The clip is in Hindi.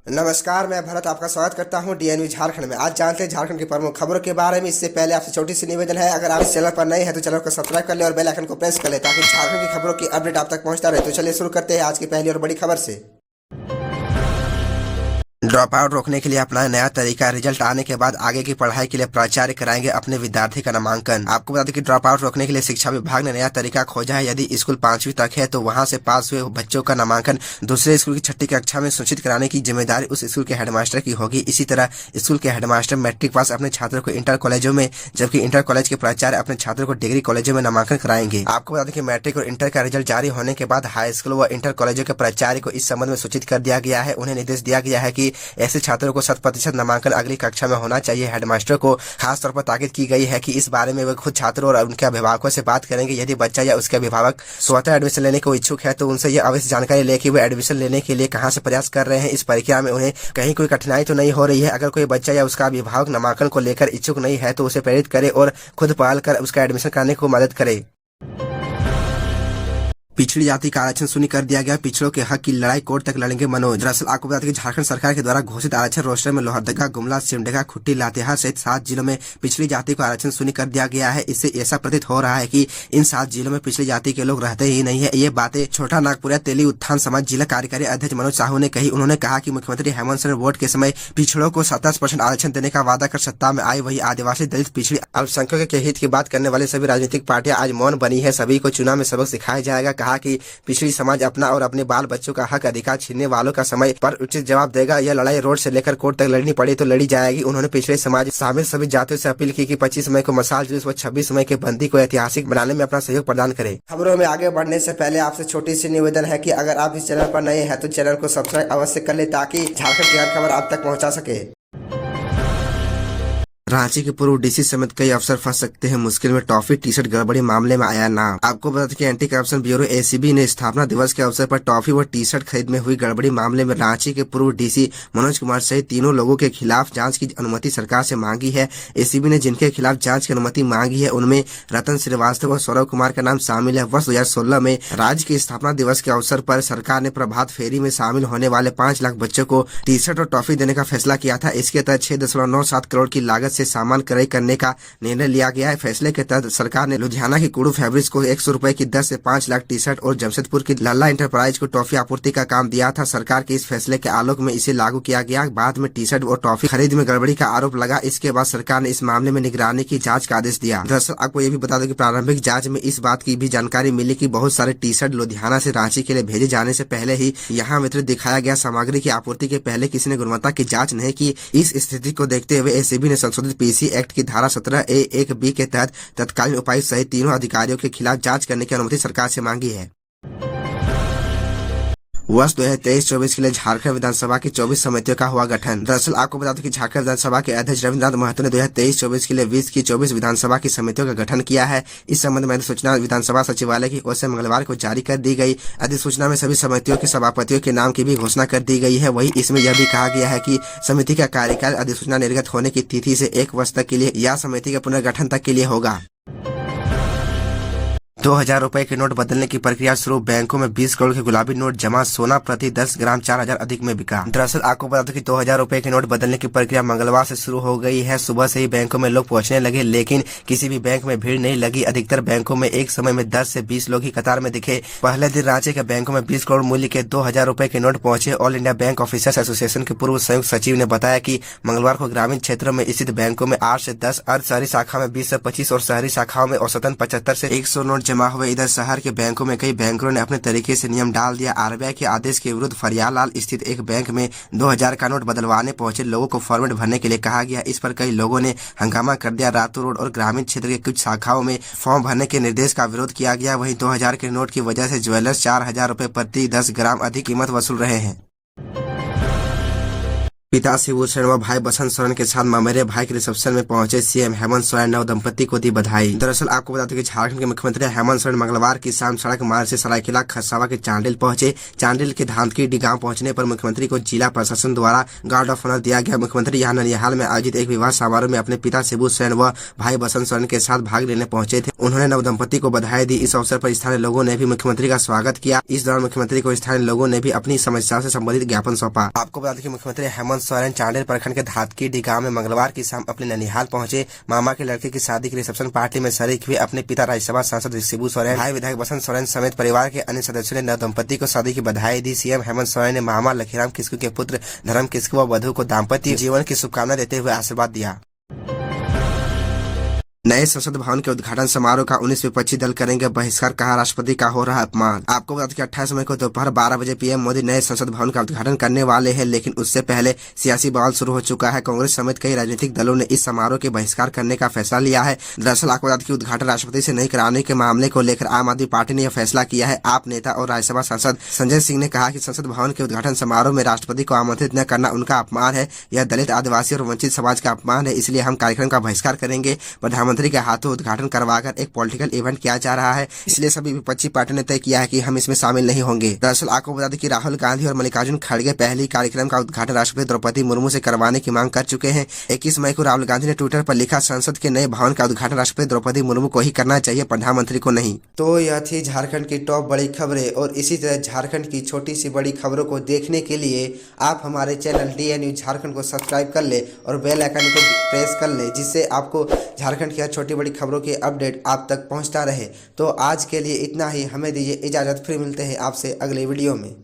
नमस्कार, मैं भरत आपका स्वागत करता हूं डीएनवी झारखंड में। आज जानते हैं झारखंड की प्रमुख खबरों के बारे में। इससे पहले आपसे छोटी सी निवेदन है, अगर आप इस चैनल पर नए हैं तो चैनल को सब्सक्राइब कर ले और बेल आइकन को प्रेस कर ले ताकि झारखंड की खबरों की अपडेट आप तक पहुंचता रहे। तो चलिए शुरू करते हैं आज की पहली और बड़ी खबर से। ड्रॉप आउट रोकने के लिए अपना नया तरीका। रिजल्ट आने के बाद आगे की पढ़ाई के लिए प्राचार्य कराएंगे अपने विद्यार्थी का नामांकन। आपको बता दें कि ड्रॉप आउट रोकने के लिए शिक्षा विभाग ने नया तरीका खोजा है। यदि स्कूल 5वीं तक है तो वहां से पास हुए बच्चों का नामांकन दूसरे स्कूल की 6ठी कक्षा में सुनिश्चित कराने की जिम्मेदारी उस स्कूल के हेडमास्टर की होगी। इसी तरह स्कूल के हेडमास्टर मैट्रिक पास अपने छात्रों को इंटर कॉलेजों में, जबकि इंटर कॉलेज के प्राचार्य अपने छात्रों को डिग्री कॉलेजों में नामांकन कराएंगे। आपको बता दें कि मैट्रिक और इंटर का रिजल्ट जारी होने के बाद हाई स्कूल व इंटर कॉलेजों के प्राचार्य को इस संबंध में सूचित कर दिया गया है। उन्हें निर्देश दिया गया है कि ऐसे छात्रों को 100% नामांकन अगली कक्षा में होना चाहिए। हेडमास्टर को खास तौर पर ताकीद की गई है कि इस बारे में वे खुद छात्रों और उनके अभिभावकों से बात करेंगे। यदि बच्चा या उसके अभिभावक स्वतः एडमिशन लेने को इच्छुक है तो उनसे यह अवश्य जानकारी ले कि वे एडमिशन लेने के लिए कहां से प्रयास कर रहे हैं। इस प्रक्रिया में उन्हें कहीं कोई कठिनाई तो नहीं हो रही है। अगर कोई बच्चा या उसका अभिभावक नामांकन को लेकर इच्छुक नहीं है तो उसे प्रेरित करे और खुद पहल कर उसका एडमिशन कराने को मदद करे। पिछड़ी जाति का आरक्षण शून्य कर दिया गया। पिछड़ों के हक की लड़ाई कोर्ट तक लड़ेंगे मनोज। दरअसल आपको बता दें कि झारखंड सरकार के द्वारा घोषित आरक्षण रोस्टर में लोहरदगा, गुमला, सिमडेगा, खुट्टी, लातेहार सहित 7 जिलों में पिछड़ी जाति को आरक्षण शून्य कर दिया गया है। इससे ऐसा प्रतीत हो रहा है कि इन 7 जिलों में पिछड़ी जाति के लोग रहते ही नहीं है। ये बातें छोटा नागपुर तेली उत्थान समाज जिला कार्यकारी अध्यक्ष मनोज साहू ने कही। उन्होंने कहा कि मुख्यमंत्री हेमंत सोरेन वोट के समय पिछड़ों को 27% आरक्षण देने का वादा कर सत्ता में आई, वही आदिवासी, दलित, पिछड़ी, अल्पसंख्यकों के हित की बात करने वाले सभी राजनीतिक पार्टियां आज मौन बनी है। सभी को चुनाव में सबक सिखाया जाएगा। कहा कि समाज अपना और अपने बाल बच्चों का हक अधिकार छीनने वालों का समय पर उचित जवाब देगा। यह लड़ाई रोड से लेकर कोर्ट तक लड़नी पड़ी तो लड़ी जाएगी। उन्होंने पिछड़े समाज शामिल सभी जातियों से अपील की कि 25 मई को मसाल जुलूस व 26 मई के बंदी को ऐतिहासिक बनाने में अपना सहयोग प्रदान करें। खबरों में आगे बढ़ने से पहले आपसे छोटी सी निवेदन है कि अगर आप इस चैनल पर नए हैं तो चैनल को सब्सक्राइब अवश्य कर ले ताकि झारखंड की हर खबर आप तक पहुँचा सके। रांची के पूर्व डीसी समेत कई अफसर फंस सकते हैं मुश्किल में। टॉफी टी शर्ट गड़बड़ी मामले में आया नाम। आपको बता दें कि एंटी करप्शन ब्यूरो एसीबी ने स्थापना दिवस के अवसर पर टॉफी व टी शर्ट खरीद में हुई गड़बड़ी मामले में रांची के पूर्व डीसी मनोज कुमार सहित 3 लोगों के खिलाफ जांच की अनुमति सरकार से मांगी है। एसीबी ने जिनके खिलाफ जांच की अनुमति मांगी है उनमें रतन श्रीवास्तव और सौरभ कुमार का नाम शामिल है। वर्ष 2016 में राज्य के स्थापना दिवस के अवसर पर सरकार ने प्रभात फेरी में शामिल होने वाले 5 लाख बच्चों को टी शर्ट और टॉफी देने का फैसला किया था। इसके तहत 6.97 करोड़ की लागत से सामान क्रय करने का निर्णय लिया गया है। फैसले के तहत सरकार ने लुधियाना की कुड़ू फैब्रिक्स को 100 रुपए की दर से 5 लाख टी शर्ट और जमशेदपुर की लल्ला इंटरप्राइज को टॉफी आपूर्ति का काम दिया था। सरकार के इस फैसले के आलोक में इसे लागू किया गया। बाद में टी शर्ट और टॉफी खरीद में गड़बड़ी का आरोप लगा। इसके बाद सरकार ने इस मामले में निगरानी की जांच का आदेश दिया। दरअसल आपको ये भी बता दें कि प्रारंभिक जांच में इस बात की भी जानकारी मिली कि बहुत सारे टी शर्ट लुधियाना से रांची के लिए भेजे जाने से पहले ही यहाँ वितरित दिखाया गया सामग्री की आपूर्ति के पहले किसी ने गुणवत्ता की जाँच नहीं की। इस स्थिति को देखते हुए एसीबी ने संशोधित पीसी एक्ट की धारा 17A(1)(b) के तहत तत्कालीन उपायुक्त सहित 3 अधिकारियों के खिलाफ जांच करने की अनुमति सरकार से मांगी है। वर्ष 2023-24 के लिए झारखंड विधानसभा की 24 समितियों का हुआ गठन। दरअसल आपको बता दें कि झारखंड विधानसभा के अध्यक्ष रविन्द्रनाथ महतो ने 2023-24 के लिए 20 की 24 विधानसभा की समितियों का गठन किया है। इस संबंध में अधिसूचना विधानसभा सचिवालय की ओर से मंगलवार को जारी कर दी गई। अधिसूचना में सभी समितियों के सभापतियों के नाम की भी घोषणा कर दी गई है। वही इसमें यह भी कहा गया है कि समिति का कार्यकाल अधिसूचना निर्गत होने की तिथि से 1 वर्ष तक के लिए या समिति के पुनर्गठन तक के लिए होगा। 2000 रुपए के नोट बदलने की प्रक्रिया शुरू। बैंकों में 20 करोड़ के गुलाबी नोट जमा। सोना प्रति 10 ग्राम 4000 अधिक में बिका। दरअसल आपको बता दें कि 2000 रुपए के नोट बदलने की प्रक्रिया मंगलवार से शुरू हो गई है। सुबह से ही बैंकों में लोग पहुंचने लगे, लेकिन किसी भी बैंक में भीड़ नहीं लगी। अधिकतर बैंकों में एक समय में 10 से 20 लोग ही कतार में दिखे। पहले दिन रांची के बैंकों में 20 करोड़ मूल्य के 2000 रुपए के नोट पहुंचे। All India bank officers association के पूर्व संयुक्त सचिव ने बताया कि मंगलवार को ग्रामीण क्षेत्रों में स्थित बैंकों में 8 से 10, अर्ध शहरी शाखा में 20 से 25 और शहरी शाखाओं में औसतन 75 से 100 नोट जमा हुए। इधर शहर के बैंकों में कई बैंकरों ने अपने तरीके से नियम डाल दिया। आरबीआई के आदेश के विरुद्ध फरियालाल स्थित एक बैंक में 2000 का नोट बदलवाने पहुंचे लोगों को फॉर्मेट भरने के लिए कहा गया। इस पर कई लोगों ने हंगामा कर दिया। रातू रोड और ग्रामीण क्षेत्र के कुछ शाखाओं में फॉर्म भरने के निर्देश का विरोध किया गया। वहीं 2000 के नोट की वजह से ज्वेलर्स 4000 रुपए प्रति 10 ग्राम अधिक कीमत वसूल रहे हैं। पिता शिबू सोरेन व भाई बसंत सोरेन के साथ ममेरे भाई के रिसेप्शन में पहुंचे सीएम हेमंत सोरेन नव दंपति को दी बधाई। दरअसल आपको बता दें कि झारखंड के मुख्यमंत्री हेमंत सोरेन मंगलवार की शाम सड़क मार्ग से सरायकेला खरसावा के चांडिल पहुंचे। चांडिल के धांधकीडी गांव पहुंचने पर मुख्यमंत्री को जिला प्रशासन द्वारा गार्ड ऑफ ऑनर दिया गया। मुख्यमंत्री यहां ननिहाल में आयोजित एक विवाह समारोह में अपने पिता शिबू सोरेन व भाई बसंत सोरेन के साथ भाग लेने पहुंचे थे। उन्होंने नव दंपति को बधाई दी। इस अवसर पर स्थानीय लोगों ने भी मुख्यमंत्री का स्वागत किया। इस दौरान मुख्यमंत्री को स्थानीय लोगों ने भी अपनी समस्याओं से संबंधित ज्ञापन सौंपा। आपको बता दें कि मुख्यमंत्री हेमंत सोरेन चांडिल प्रखंड के धातकीडी गांव में मंगलवार की शाम अपने ननिहाल पहुंचे। मामा के लड़के की शादी की रिसेप्शन पार्टी में शरीक हुए अपने पिता राज्यसभा सांसद शिबू सोरेन, भाई विधायक बसंत सोरेन समेत परिवार के अन्य सदस्यों ने नव दंपति को शादी की बधाई दी। सीएम हेमंत सोरेन ने मामा लखीराम किस्कू के पुत्र धर्म किस्कू व वधू को दाम्पत्य जीवन की शुभकामना देते हुए आशीर्वाद दिया। नए संसद भवन के उद्घाटन समारोह का 19 विपक्षी दल करेंगे बहिष्कार, कहा राष्ट्रपति का हो रहा अपमान। आपको बता दें कि 28 मई को दोपहर 12 बजे पीएम मोदी नए संसद भवन का उद्घाटन करने वाले हैं, लेकिन उससे पहले सियासी बवाल शुरू हो चुका है। कांग्रेस समेत कई राजनीतिक दलों ने इस समारोह के बहिष्कार करने का फैसला लिया है। दरअसल आपको बता दें कि उद्घाटन राष्ट्रपति से नहीं कराने के मामले को लेकर आम आदमी पार्टी ने यह फैसला किया है। आप नेता और राज्यसभा सांसद संजय सिंह ने कहा कि संसद भवन के उद्घाटन समारोह में राष्ट्रपति को आमंत्रित न करना उनका अपमान है। यह दलित, आदिवासी और वंचित समाज का अपमान है, इसलिए हम कार्यक्रम का बहिष्कार करेंगे। प्रधानमंत्री के हाथों उद्घाटन करवाकर एक पॉलिटिकल इवेंट किया जा रहा है, इसलिए सभी विपक्षी पार्टी ने तय किया है कि हम इसमें शामिल नहीं होंगे। दरअसल आपको बता दें कि राहुल गांधी और मल्लिकार्जुन खड़गे पहले ही कार्यक्रम का उद्घाटन राष्ट्रपति द्रौपदी मुर्मू से करवाने की मांग कर चुके हैं। 21 मई को राहुल गांधी ने ट्विटर पर लिखा, संसद के नए भवन का उद्घाटन राष्ट्रपति द्रौपदी मुर्मू को ही करना चाहिए, प्रधानमंत्री को नहीं। तो यह थी झारखंड की टॉप बड़ी खबरें, और इसी तरह झारखंड की छोटी सी बड़ी खबरों को देखने के लिए आप हमारे चैनल DN न्यूज झारखंड को सब्सक्राइब कर ले और बेल आइकन को प्रेस कर ले, जिससे आपको झारखंड की हर छोटी बड़ी खबरों के अपडेट आप तक पहुंचता रहे। तो आज के लिए इतना ही, हमें दीजिए इजाजत, फिर मिलते हैं आपसे अगले वीडियो में।